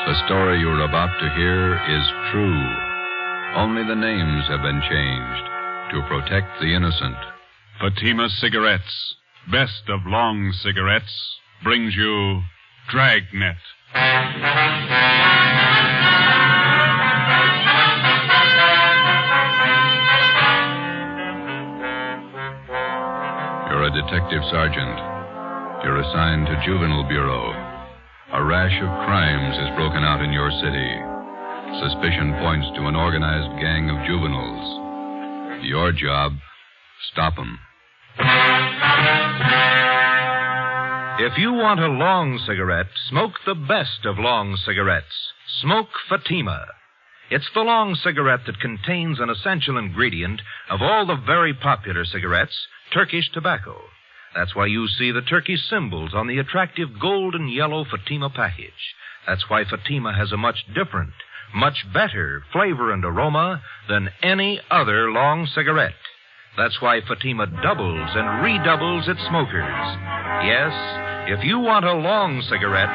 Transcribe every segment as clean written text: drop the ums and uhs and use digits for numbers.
The story you're about to hear is true. Only the names have been changed to protect the innocent. Fatima Cigarettes, best of long cigarettes, brings you Dragnet. You're a detective sergeant. You're assigned to Juvenile Bureau. A rash of crimes has broken out in your city. Suspicion points to an organized gang of juveniles. Your job, stop them. If you want a long cigarette, smoke the best of long cigarettes. Smoke Fatima. It's the long cigarette that contains an essential ingredient of all the very popular cigarettes, Turkish tobacco. That's why you see the Turkish symbols on the attractive gold and yellow Fatima package. That's why Fatima has a much different, much better flavor and aroma than any other long cigarette. That's why Fatima doubles and redoubles its smokers. Yes, if you want a long cigarette,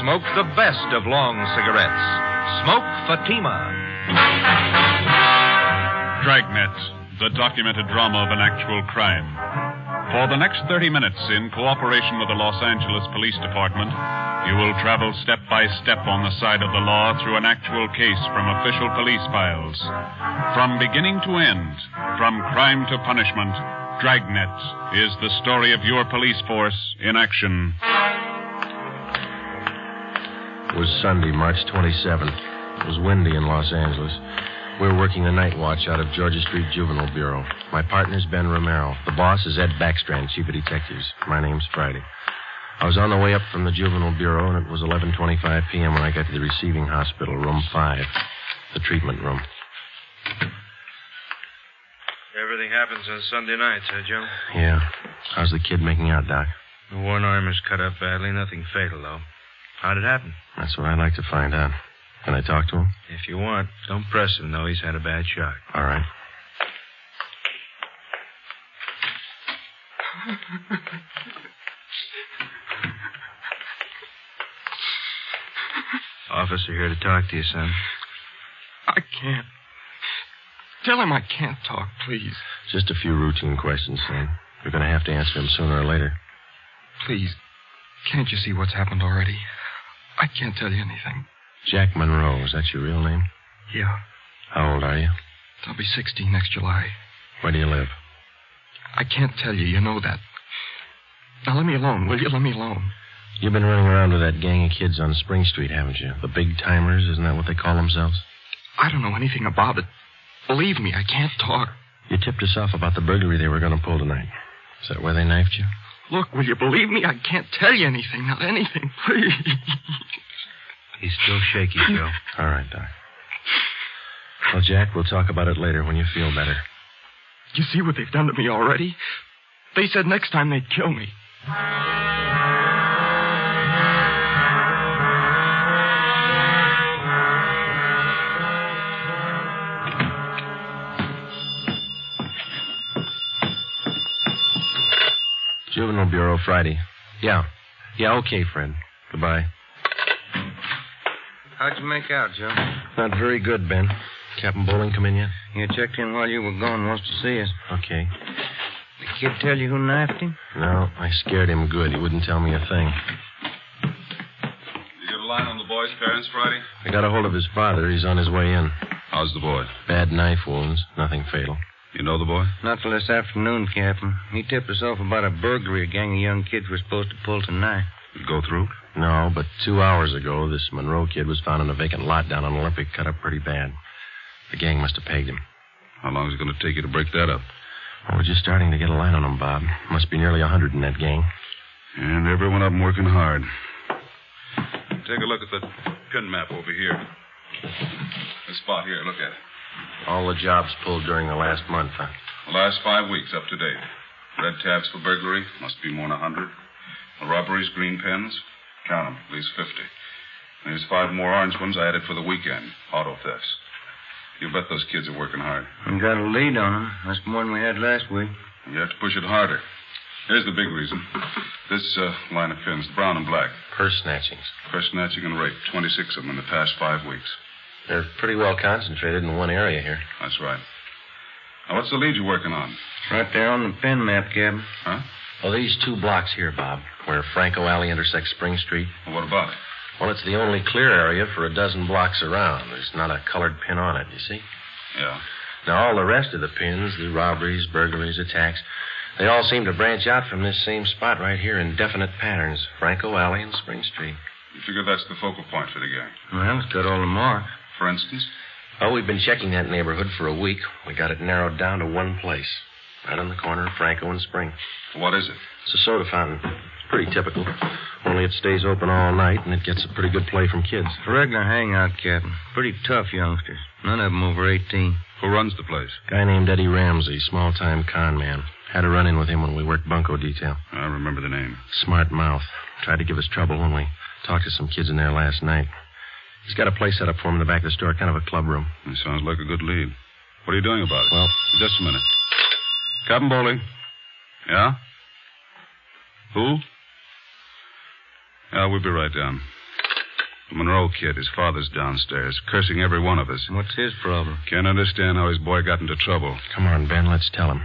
smoke the best of long cigarettes. Smoke Fatima. Dragnet, the documented drama of an actual crime. For the next 30 minutes, in cooperation with the Los Angeles Police Department, you will travel step by step on the side of the law through an actual case from official police files. From beginning to end, from crime to punishment, Dragnet is the story of your police force in action. It was Sunday, March 27th. It was windy in Los Angeles. We were working the night watch out of Georgia Street Juvenile Bureau. My partner's Ben Romero. The boss is Ed Backstrand, chief of detectives. My name's Friday. I was on the way up from the Juvenile Bureau, and it was 11:25 p.m. when I got to the receiving hospital, room 5, the treatment room. Everything happens on Sunday nights, huh, Joe? Yeah. How's the kid making out, Doc? The one arm is cut up badly. Nothing fatal, though. How'd it happen? That's what I'd like to find out. Can I talk to him? If you want, don't press him, though. He's had a bad shock. All right. Officer here to talk to you, son. I can't. Tell him I can't talk, please. Just a few routine questions, son. You're going to have to answer them sooner or later. Please, can't you see what's happened already? I can't tell you anything. Jack Monroe, is that your real name? Yeah. How old are you? I'll be 16 next July. Where do you live? I can't tell you. You know that. Now, let me alone, will you? Let me alone. You've been running around with that gang of kids on Spring Street, haven't you? The big timers, isn't that what they call themselves? I don't know anything about it. Believe me, I can't talk. You tipped us off about the burglary they were going to pull tonight. Is that where they knifed you? Look, will you believe me? I can't tell you anything. Not anything, please. He's still shaky, Joe. All right, Doc. Well, Jack, we'll talk about it later when you feel better. You see what they've done to me already? They said next time they'd kill me. Juvenile Bureau, Friday. Yeah, okay, Fred. Goodbye. How'd you make out, Joe? Not very good, Ben. Captain Bowling come in yet? He checked in while you were gone. Wants to see us. Okay. The kid tell you who knifed him? No, I scared him good. He wouldn't tell me a thing. Did you get a line on the boy's parents, Friday? I got a hold of his father. He's on his way in. How's the boy? Bad knife wounds. Nothing fatal. You know the boy? Not till this afternoon, Captain. He tipped us off about a burglary a gang of young kids were supposed to pull tonight. Did it go through? No, but 2 hours ago, this Monroe kid was found in a vacant lot down on Olympic, cut up pretty bad. The gang must have pegged him. How long is it going to take you to break that up? Well, we're just starting to get a line on him, Bob. Must be nearly 100 in that gang. And every one of them working hard. Take a look at the pin map over here. This spot here, look at it. All the jobs pulled during the last month, huh? The last 5 weeks, up to date. Red tabs for burglary, must be more than 100. The robberies, green pens, count them, at least 50. And there's 5 more orange ones I added for the weekend, auto thefts. You bet those kids are working hard. We got a lead on them. That's more than we had last week. You have to push it harder. Here's the big reason. This line of fins, brown and black. Purse snatchings. Purse snatching and rape. 26 of them in the past 5 weeks. They're pretty well concentrated in one area here. That's right. Now, what's the lead you're working on? Right there on the pen map, Captain. Huh? Well, these 2 blocks here, Bob, where Franco Alley intersects Spring Street. Well, what about it? Well, it's the only clear area for a dozen blocks around. There's not a colored pin on it, you see? Yeah. Now, all the rest of the pins, the robberies, burglaries, attacks, they all seem to branch out from this same spot right here in definite patterns. Franco Alley and Spring Street. You figure that's the focal point for the gang? Well, it's got all the marks. For instance? Oh, we've been checking that neighborhood for a week. We got it narrowed down to one place. Right on the corner of Franco and Spring. What is it? It's a soda fountain. It's pretty typical. Only it stays open all night, and it gets a pretty good play from kids. It's a regular hangout, Captain. Pretty tough youngsters. None of them over 18. Who runs the place? Guy named Eddie Ramsey, small-time con man. Had a run-in with him when we worked bunco detail. I remember the name. Smart mouth. Tried to give us trouble when we talked to some kids in there last night. He's got a place set up for him in the back of the store, kind of a club room. It sounds like a good lead. What are you doing about it? Well, just a minute. Captain Bowling. Yeah? Who? Yeah, we'll be right down. The Monroe kid, his father's downstairs, cursing every one of us. What's his problem? Can't understand how his boy got into trouble. Come on, Ben, let's tell him.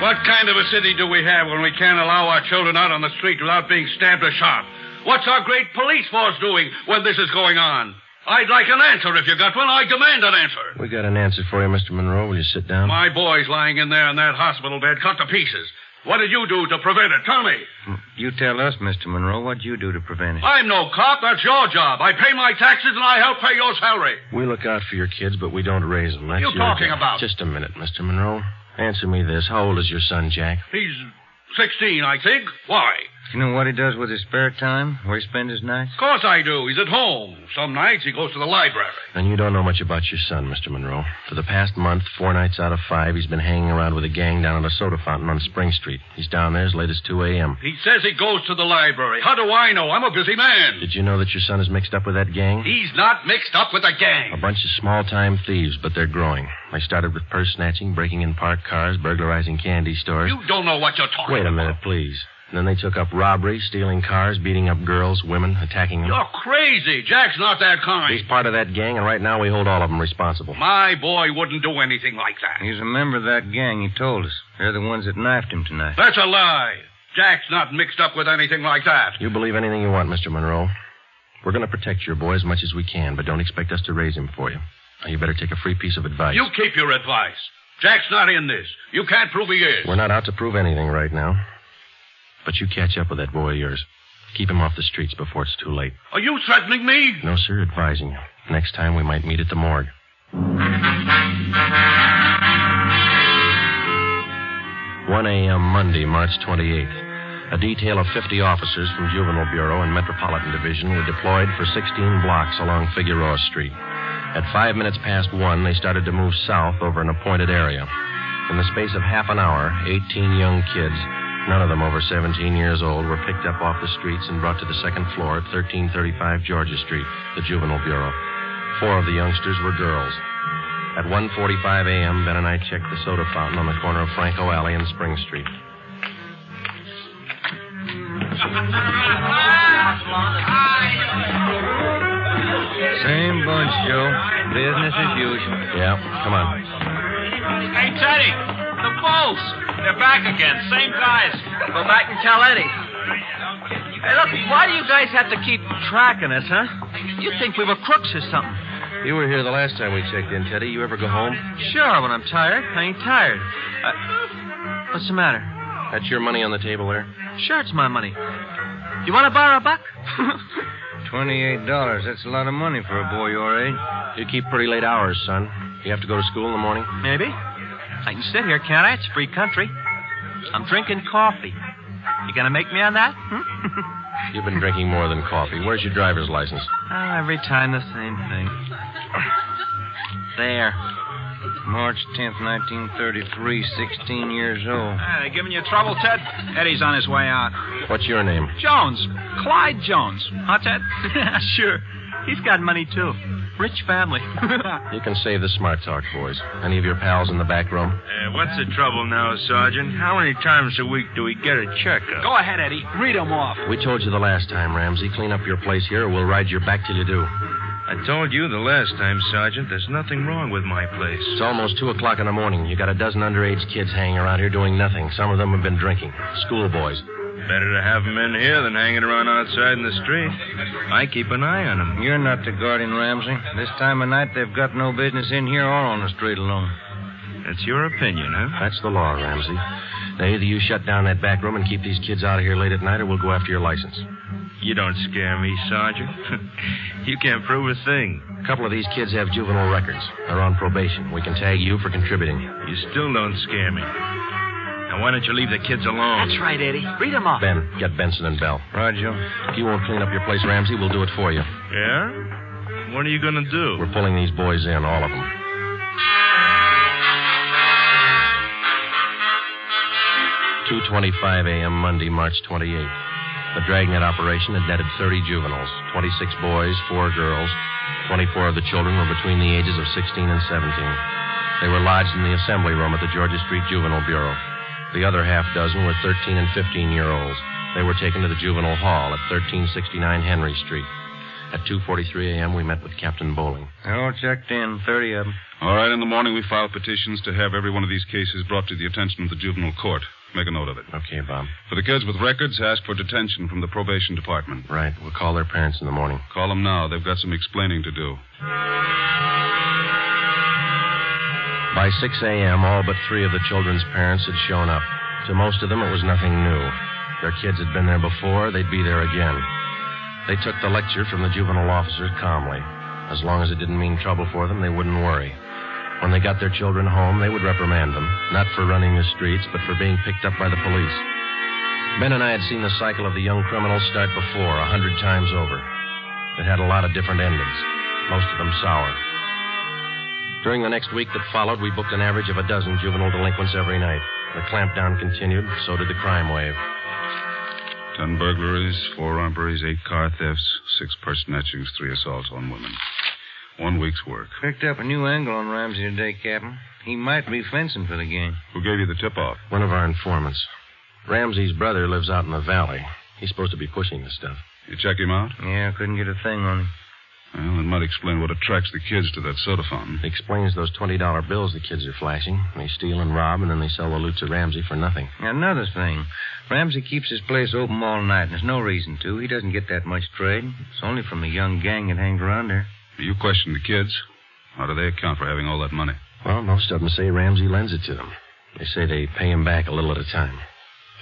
What kind of a city do we have when we can't allow our children out on the street without being stabbed or shot? What's our great police force doing when this is going on? I'd like an answer if you got one. I demand an answer. We got an answer for you, Mr. Monroe. Will you sit down? My boy's lying in there in that hospital bed, cut to pieces. What did you do to prevent it? Tell me. You tell us, Mr. Monroe, what'd you do to prevent it? I'm no cop. That's your job. I pay my taxes and I help pay your salary. We look out for your kids, but we don't raise them. That's you your talking job. about? Just a minute, Mr. Monroe. Answer me this. How old is your son, Jack? He's 16, I think. Why? You know what he does with his spare time? Where he spends his nights? Of course I do. He's at home. Some nights he goes to the library. And you don't know much about your son, Mr. Monroe. For the past month, 4 nights out of 5, he's been hanging around with a gang down at a soda fountain on Spring Street. He's down there as late as 2 a.m. He says he goes to the library. How do I know? I'm a busy man. Did you know that your son is mixed up with that gang? He's not mixed up with a gang. A bunch of small-time thieves, but they're growing. They started with purse snatching, breaking in parked cars, burglarizing candy stores. You don't know what you're talking about. Wait a minute, please. And then they took up robbery, stealing cars, beating up girls, women, attacking them. You're crazy. Jack's not that kind. He's part of that gang, and right now we hold all of them responsible. My boy wouldn't do anything like that. He's a member of that gang, he told us. They're the ones that knifed him tonight. That's a lie. Jack's not mixed up with anything like that. You believe anything you want, Mr. Monroe. We're going to protect your boy as much as we can, but don't expect us to raise him for you. Now, you better take a free piece of advice. You keep your advice. Jack's not in this. You can't prove he is. We're not out to prove anything right now. But you catch up with that boy of yours. Keep him off the streets before it's too late. Are you threatening me? No, sir, advising you. Next time we might meet at the morgue. 1 a.m. Monday, March 28th. A detail of 50 officers from Juvenile Bureau and Metropolitan Division were deployed for 16 blocks along Figueroa Street. At 5 minutes past 1, they started to move south over an appointed area. In the space of half an hour, 18 young kids, none of them over 17 years old, were picked up off the streets and brought to the second floor at 1335 Georgia Street, the Juvenile Bureau. 4 of the youngsters were girls. At 1:45 a.m., Ben and I checked the soda fountain on the corner of Franco Alley and Spring Street. Same bunch, Joe. Business as usual. Yeah, come on. Hey, Teddy, the Bulls. They're back again. Same guys. Go back and tell Eddie. Hey, look, why do you guys have to keep tracking us, huh? You'd think we were crooks or something. You were here the last time we checked in, Teddy. You ever go home? Sure, when I'm tired. I ain't tired. What's the matter? That's your money on the table there? Sure, it's my money. You want to borrow a buck? $28. That's a lot of money for a boy your age. You keep pretty late hours, son. You have to go to school in the morning? Maybe. I can sit here, can't I? It's free country. I'm drinking coffee. You gonna make me on that? You've been drinking more than coffee. Where's your driver's license? Oh, every time the same thing. There. March 10th, 1933, 16 years old. They giving you trouble, Ted? Eddie's on his way out. What's your name? Jones. Clyde Jones. Huh, Ted? Sure. He's got money, too. Rich family. You can save the smart talk, boys. Any of your pals in the back room? What's the trouble now, Sergeant? How many times a week do we get a checkup? Go ahead, Eddie. Read them off. We told you the last time, Ramsey. Clean up your place here, or we'll ride your back till you do. I told you the last time, Sergeant, there's nothing wrong with my place. It's almost 2 o'clock in the morning. You got a dozen underage kids hanging around here doing nothing. Some of them have been drinking. Schoolboys. Better to have them in here than hanging around outside in the street. I keep an eye on them. You're not the guardian, Ramsey. This time of night, they've got no business in here or on the street alone. That's your opinion, huh? That's the law, Ramsey. Now, either you shut down that back room and keep these kids out of here late at night, or we'll go after your license. You don't scare me, Sergeant. You can't prove a thing. A couple of these kids have juvenile records. They're on probation. We can tag you for contributing. You still don't scare me. Now, why don't you leave the kids alone? That's right, Eddie. Read them off. Ben, get Benson and Bell. Roger. If you won't clean up your place, Ramsey, we'll do it for you. Yeah? What are you going to do? We're pulling these boys in, all of them. (2:25 a.m. Monday, March 28th. The Dragnet operation had netted 30 juveniles, 26 boys, 4 girls. 24 of the children were between the ages of 16 and 17. They were lodged in the assembly room at the Georgia Street Juvenile Bureau. The other half dozen were 13 and 15-year-olds. They were taken to the juvenile hall at 1369 Henry Street. At 2:43 a.m., we met with Captain Bowling. They're all checked in, 30 of them. All right, in the morning we file petitions to have every one of these cases brought to the attention of the juvenile court. Make a note of it. Okay, Bob. For the kids with records, ask for detention from the probation department. Right. We'll call their parents in the morning. Call them now. They've got some explaining to do. By 6 a.m., all but 3 of the children's parents had shown up. To most of them, it was nothing new. Their kids had been there before. They'd be there again. They took the lecture from the juvenile officers calmly. As long as it didn't mean trouble for them, they wouldn't worry. When they got their children home, they would reprimand them, not for running the streets, but for being picked up by the police. Ben and I had seen the cycle of the young criminals start before, 100 times over. It had a lot of different endings, most of them sour. During the next week that followed, we booked an average of a dozen juvenile delinquents every night. The clampdown continued, so did the crime wave. 10 burglaries, 4 robberies, 8 car thefts, 6 purse snatchings, 3 assaults on women. 1 week's work. Picked up a new angle on Ramsey today, Captain. He might be fencing for the gang. Who gave you the tip-off? One of our informants. Ramsey's brother lives out in the valley. He's supposed to be pushing the stuff. You check him out? Yeah, couldn't get a thing on him. Well, it might explain what attracts the kids to that soda fountain. It explains those $20 bills the kids are flashing. They steal and rob, and then they sell the loot to Ramsey for nothing. Another thing. Ramsey keeps his place open all night, and there's no reason to. He doesn't get that much trade. It's only from the young gang that hangs around there. You question the kids. How do they account for having all that money? Well, most of them say Ramsey lends it to them. They say they pay him back a little at a time.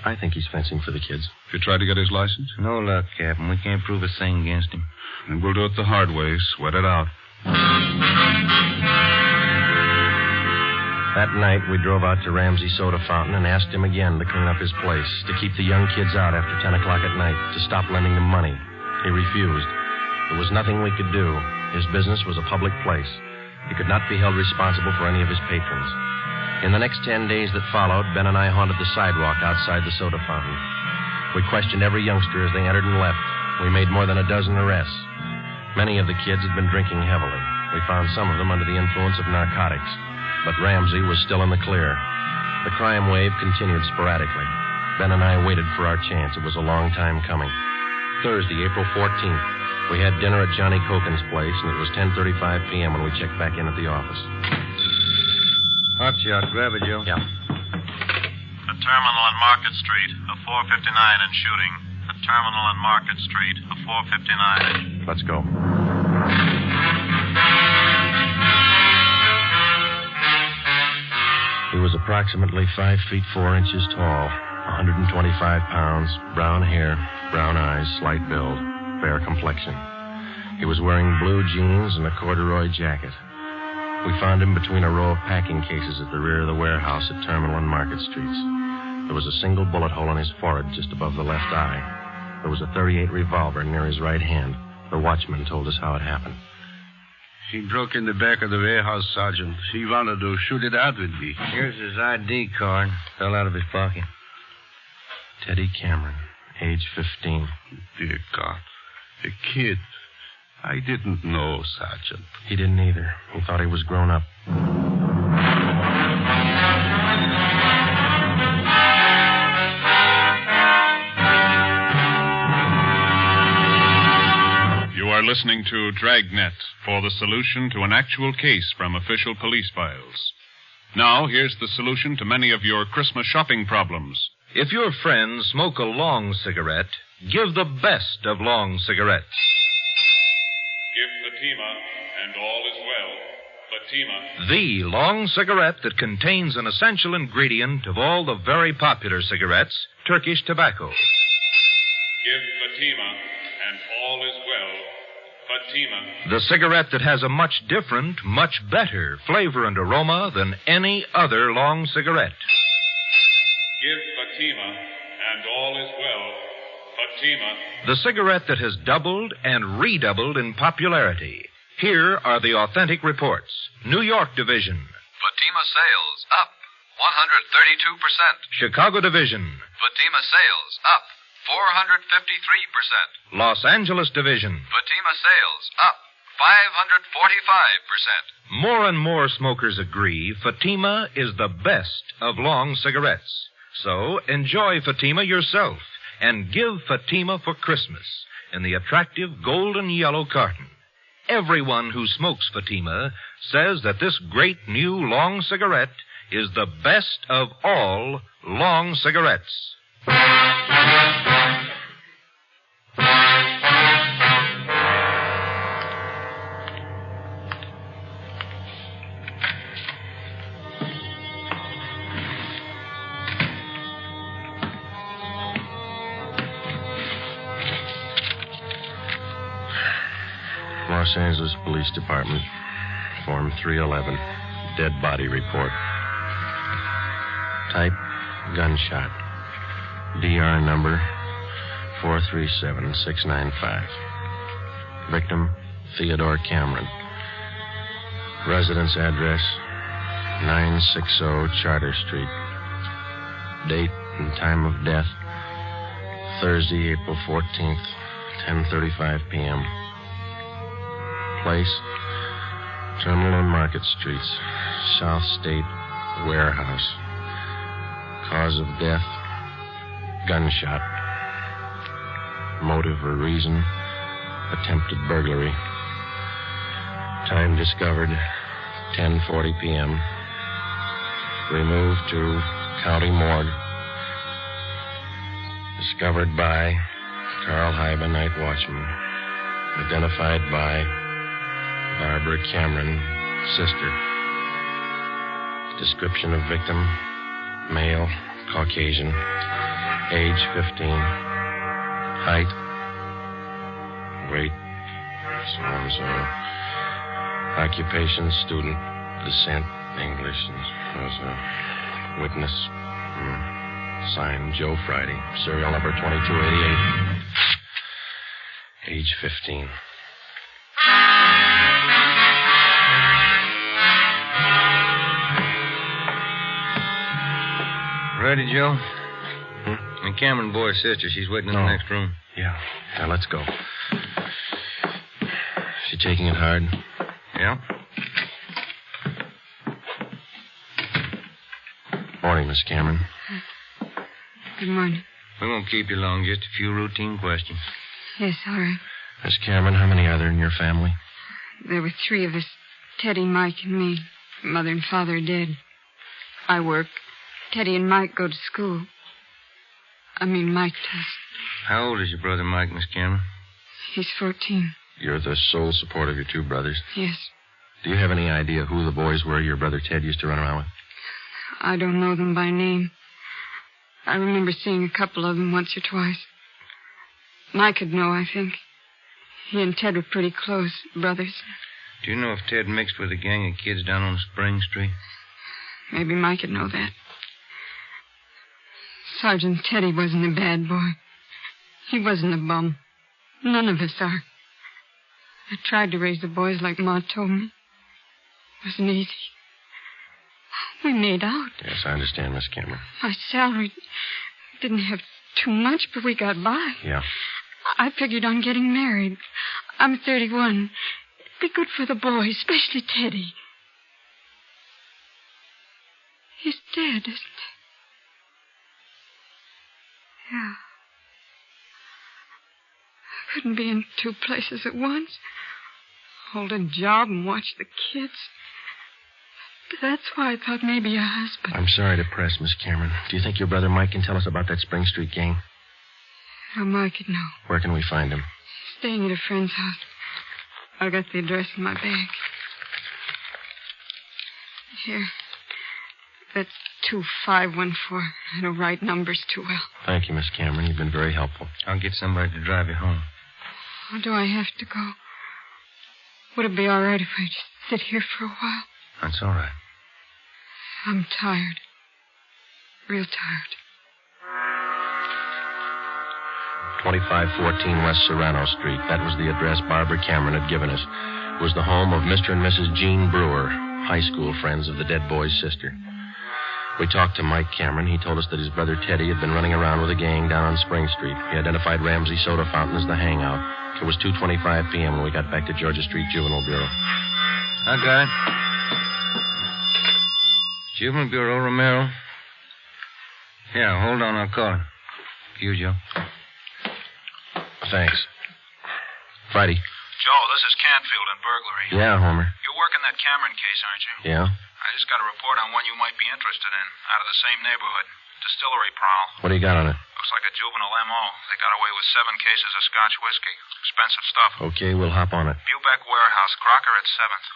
I think he's fencing for the kids. Have you tried to get his license? No luck, Captain. We can't prove a thing against him. Then we'll do it the hard way. Sweat it out. That night, we drove out to Ramsey's soda fountain and asked him again to clean up his place, to keep the young kids out after 10 o'clock at night, to stop lending them money. He refused. There was nothing we could do. His business was a public place. He could not be held responsible for any of his patrons. In the next 10 days that followed, Ben and I haunted the sidewalk outside the soda fountain. We questioned every youngster as they entered and left. We made more than a dozen arrests. Many of the kids had been drinking heavily. We found some of them under the influence of narcotics. But Ramsey was still in the clear. The crime wave continued sporadically. Ben and I waited for our chance. It was a long time coming. Thursday, April 14th. We had dinner at Johnny Cokin's place, and it was 10:35 p.m. when we checked back in at the office. Hot shot. Grab it, Joe. Yeah. The terminal on Market Street, a 459 and shooting. The terminal on Market Street, a 459. Let's go. He was approximately 5 feet 4 inches tall, 125 pounds, brown hair, brown eyes, slight build, fair complexion. He was wearing blue jeans and a corduroy jacket. We found him between a row of packing cases at the rear of the warehouse at Terminal and Market Streets. There was a single bullet hole in his forehead just above the left eye. There was a .38 revolver near his right hand. The watchman told us how it happened. He broke in the back of the warehouse, Sergeant. He wanted to shoot it out with me. Here's his ID card. Fell out of his pocket. Teddy Cameron, age 15. Dear God. A kid. I didn't know, Sergeant. He didn't either. He thought he was grown up. You are listening to Dragnet for the solution to an actual case from official police files. Now, here's the solution to many of your Christmas shopping problems. If your friends smoke a long cigarette, give the best of long cigarettes. Give Fatima, and all is well. Fatima. The long cigarette that contains an essential ingredient of all the very popular cigarettes, Turkish tobacco. Give Fatima, and all is well. Fatima. The cigarette that has a much different, much better flavor and aroma than any other long cigarette. Give Fatima, and all is well. Fatima. The cigarette that has doubled and redoubled in popularity. Here are the authentic reports. New York Division. Fatima sales up 132%. Chicago Division. Fatima sales up 453%. Los Angeles Division. Fatima sales up 545%. More and more smokers agree Fatima is the best of long cigarettes. So enjoy Fatima yourself and give Fatima for Christmas in the attractive golden yellow carton. Everyone who smokes Fatima says that this great new long cigarette is the best of all long cigarettes. Los Angeles Police Department, Form 311, Dead Body Report. Type, gunshot. DR number 437695. Victim, Theodore Cameron. Residence address, 960 Charter Street. Date and time of death, Thursday, April 14th, 10:35 p.m. Place, Terminal and Market Streets, South State Warehouse. Cause of death, gunshot. Motive or reason, attempted burglary. Time discovered, 10:40 p.m. Removed to County Morgue. Discovered by Carl Hyba, night watchman. Identified by Barbara Cameron, sister. Description of victim, male, Caucasian, age 15, height, weight, so-and-so, occupation, student, descent, English, so-and-so, witness, signed Joe Friday, serial number 2288, age 15. Ready, Joe? The Cameron boy's sister. She's waiting in the next room. Yeah, let's go. She taking it hard? Yeah. Morning, Miss Cameron. Good morning. We won't keep you long. Just a few routine questions. Yes, all right. Miss Cameron, how many are there in your family? There were 3 of us. Teddy, Mike, and me. Mother and father are dead. I work. Teddy and Mike go to school. Mike does. How old is your brother Mike, Miss Cameron? He's 14. You're the sole support of your 2 brothers? Yes. Do you have any idea who the boys were your brother Ted used to run around with? I don't know them by name. I remember seeing a couple of them once or twice. Mike would know, I think. He and Ted were pretty close, brothers. Do you know if Ted mixed with a gang of kids down on Spring Street? Maybe Mike would know that. Sergeant Teddy wasn't a bad boy. He wasn't a bum. None of us are. I tried to raise the boys like Ma told me. It wasn't easy. We made out. Yes, I understand, Miss Cameron. My salary didn't have too much, but we got by. Yeah. I figured on getting married. I'm 31. It'd be good for the boy, especially Teddy. He's dead, isn't he? Yeah. I couldn't be in two places at once. Hold a job and watch the kids. That's why I thought maybe a husband. I'm sorry to press, Miss Cameron. Do you think your brother Mike can tell us about that Spring Street gang? Oh, Mike would know. Where can we find him? Staying at a friend's house. I got the address in my bag. Here. That's 2514. I don't write numbers too well. Thank you, Miss Cameron. You've been very helpful. I'll get somebody to drive you home. Or do I have to go? Would it be all right if I just sit here for a while? That's all right. I'm tired. Real tired. 2514 West Serrano Street. That was the address Barbara Cameron had given us. It was the home of Mr. and Mrs. Jean Brewer, high school friends of the dead boy's sister. We talked to Mike Cameron. He told us that his brother Teddy had been running around with a gang down on Spring Street. He identified Ramsey Soda Fountain as the hangout. It was 2:25 p.m. when we got back to Georgia Street Juvenile Bureau. Hi, guy. Juvenile Bureau, Romero. Yeah, hold on, I'll call him. You, Joe. Thanks. Friday. Joe, this is Canfield in burglary. Yeah, Homer. You're working that Cameron case, aren't you? Yeah? I just got a report on one you might be interested in, out of the same neighborhood. Distillery prowl. What do you got on it? Looks like a juvenile M.O. They got away with 7 cases of Scotch whiskey. Expensive stuff. Okay, we'll hop on it. Bubeck Warehouse, Crocker at 7th.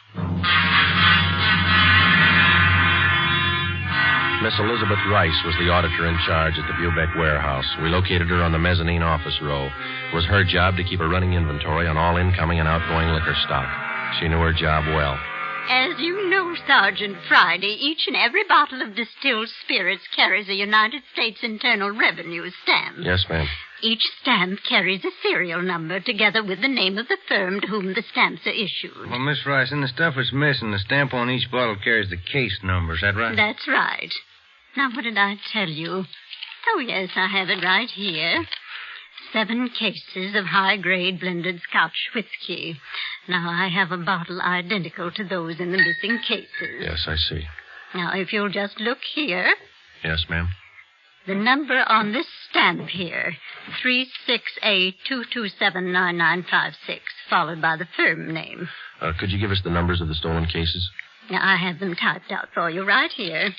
Miss Elizabeth Rice was the auditor in charge at the Bubeck Warehouse. We located her on the mezzanine office row. It was her job to keep a running inventory on all incoming and outgoing liquor stock. She knew her job well. As you know, Sergeant Friday, each and every bottle of distilled spirits carries a United States Internal Revenue stamp. Yes, ma'am. Each stamp carries a serial number together with the name of the firm to whom the stamps are issued. Well, Miss Rice, in the stuff that's missing, the stamp on each bottle carries the case number. Is that right? That's right. Now, what did I tell you? Oh, yes, I have it right here. 7 cases of high-grade blended Scotch whiskey. Now, I have a bottle identical to those in the missing cases. Yes, I see. Now, if you'll just look here. Yes, ma'am. The number on this stamp here, 368-227-9956, followed by the firm name. Could you give us the numbers of the stolen cases? Now, I have them typed out for you right here.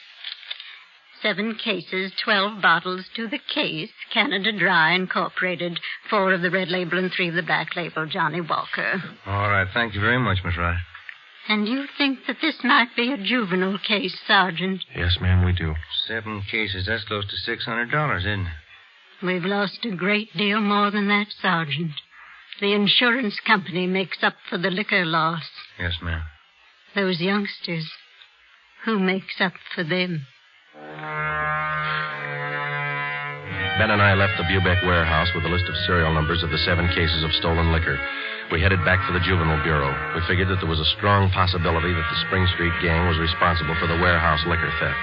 7 cases, 12 bottles to the case, Canada Dry Incorporated, 4 of the red label and 3 of the black label, Johnny Walker. All right, thank you very much, Miss Rice. And you think that this might be a juvenile case, Sergeant? Yes, ma'am, we do. 7 cases, that's close to $600, isn't it? We've lost a great deal more than that, Sergeant. The insurance company makes up for the liquor loss. Yes, ma'am. Those youngsters, who makes up for them? Ben and I left the Bubeck Warehouse with a list of serial numbers of the 7 cases of stolen liquor. We headed back for the Juvenile Bureau. We figured that there was a strong possibility that the Spring Street gang was responsible for the warehouse liquor theft.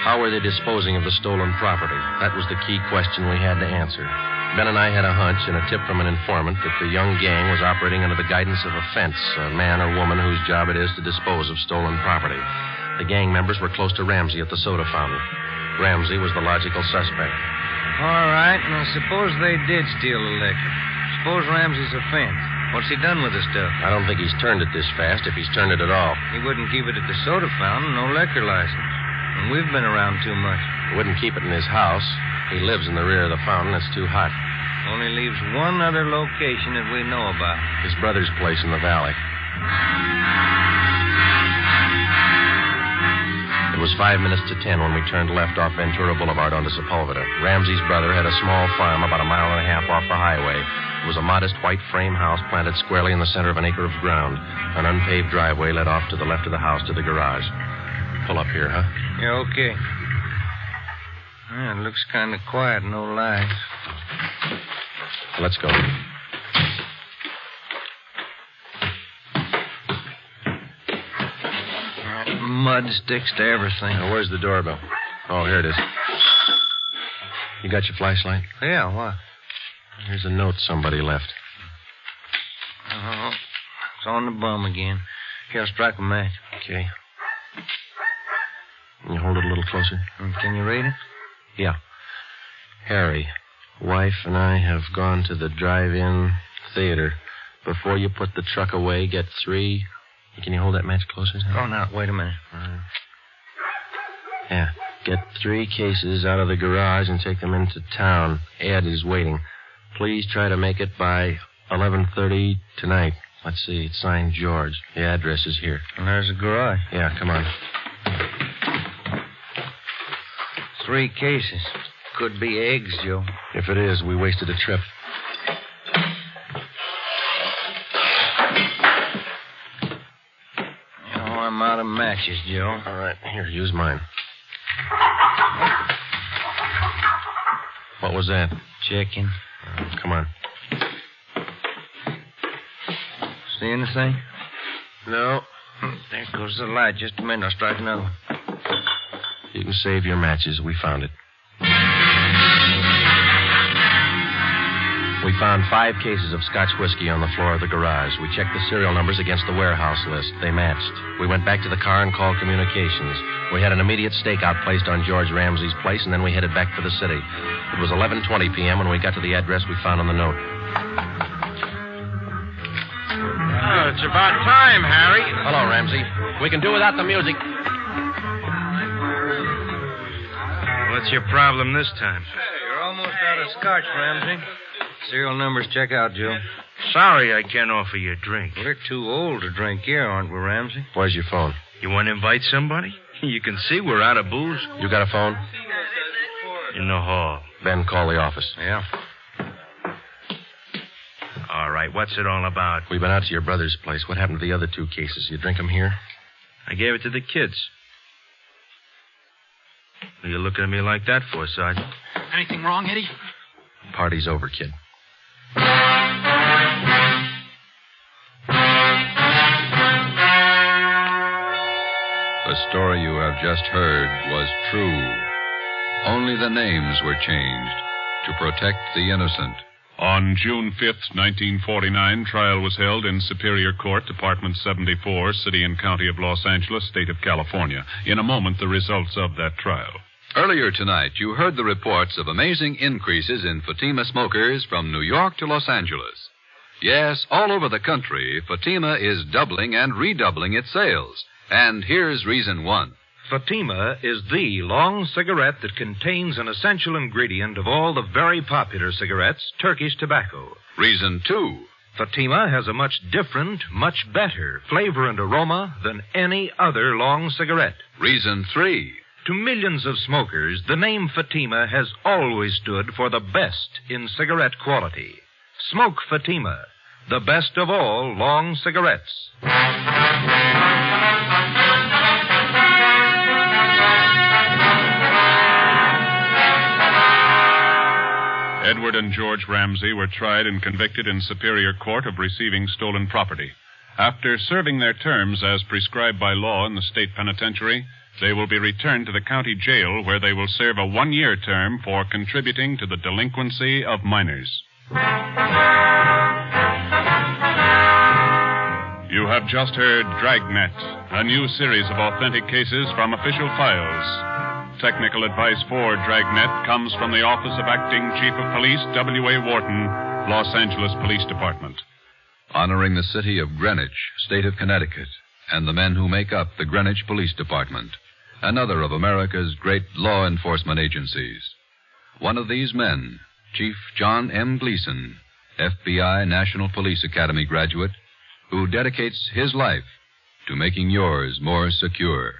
How were they disposing of the stolen property? That was the key question we had to answer. Ben and I had a hunch and a tip from an informant that the young gang was operating under the guidance of a fence, a man or woman whose job it is to dispose of stolen property. The gang members were close to Ramsey at the soda fountain. Ramsey was the logical suspect. All right, now suppose they did steal the liquor. Suppose Ramsey's a fence. What's he done with the stuff? I don't think he's turned it this fast, if he's turned it at all. He wouldn't keep it at the soda fountain, no liquor license. And we've been around too much. He wouldn't keep it in his house. He lives in the rear of the fountain. It's too hot. Only leaves one other location that we know about. His brother's place in the valley. It was 5 minutes to 10 when we turned left off Ventura Boulevard onto Sepulveda. Ramsey's brother had a small farm about a mile and a half off the highway. It was a modest white frame house planted squarely in the center of an acre of ground. An unpaved driveway led off to the left of the house to the garage. Pull up here, huh? Yeah, okay. Yeah, it looks kind of quiet, no lights. Let's go. Mud sticks to everything. Now, where's the doorbell? Oh, here it is. You got your flashlight? Yeah, what? Here's a note somebody left. Oh, it's on the bum again. Here, I'll strike a match. Okay. Can you hold it a little closer? Can you read it? Yeah. Harry, wife and I have gone to the drive-in theater. Before you put the truck away, get 3... Can you hold that match closer? Oh, now, wait a minute. Yeah. Get 3 cases out of the garage and take them into town. Ed is waiting. Please try to make it by 11:30 tonight. Let's see. It's signed George. The address is here. And there's the garage. Yeah, come on. 3 cases. Could be eggs, Joe. If it is, we wasted a trip. Oh, I'm out of matches, Joe. All right, here, use mine. What was that? Checking. Come on. See anything? No. There goes the light. Just a minute. I'll strike another one. You can save your matches. We found it. We found 5 cases of Scotch whiskey on the floor of the garage. We checked the serial numbers against the warehouse list. They matched. We went back to the car and called communications. We had an immediate stakeout placed on George Ramsey's place, and then we headed back for the city. It was 11:20 p.m. when we got to the address we found on the note. Oh, it's about time, Harry. Hello, Ramsey. We can do without the music. What's your problem this time? You're almost out of scotch, Ramsey. Serial numbers check out, Joe. Sorry I can't offer you a drink. We're too old to drink here, aren't we, Ramsey? Where's your phone? You want to invite somebody? You can see we're out of booze. You got a phone? In the hall. Ben, call the office. Yeah. All right, what's it all about? We've been out to your brother's place. What happened to the other 2 cases? You drink them here? I gave it to the kids. What are you looking at me like that for, Sergeant? Anything wrong, Eddie? Party's over, kid. The story you have just heard was true. Only the names were changed to protect the innocent. On June 5th, 1949, trial was held in Superior Court, Department 74, City and County of Los Angeles, State of California. In a moment, the results of that trial. Earlier tonight, you heard the reports of amazing increases in Fatima smokers from New York to Los Angeles. Yes, all over the country, Fatima is doubling and redoubling its sales. And here's reason 1. Fatima is the long cigarette that contains an essential ingredient of all the very popular cigarettes, Turkish tobacco. Reason 2. Fatima has a much different, much better flavor and aroma than any other long cigarette. Reason 3. To millions of smokers, the name Fatima has always stood for the best in cigarette quality. Smoke Fatima, the best of all long cigarettes. Edward and George Ramsey were tried and convicted in Superior Court of receiving stolen property. After serving their terms as prescribed by law in the state penitentiary, they will be returned to the county jail where they will serve a 1-year term for contributing to the delinquency of minors. You have just heard Dragnet, a new series of authentic cases from official files. Technical advice for Dragnet comes from the Office of Acting Chief of Police, W.A. Wharton, Los Angeles Police Department. Honoring the city of Greenwich, state of Connecticut, and the men who make up the Greenwich Police Department, another of America's great law enforcement agencies. One of these men, Chief John M. Gleason, FBI National Police Academy graduate, who dedicates his life to making yours more secure.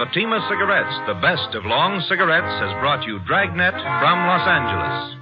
Fatima Cigarettes, the best of long cigarettes, has brought you Dragnet from Los Angeles.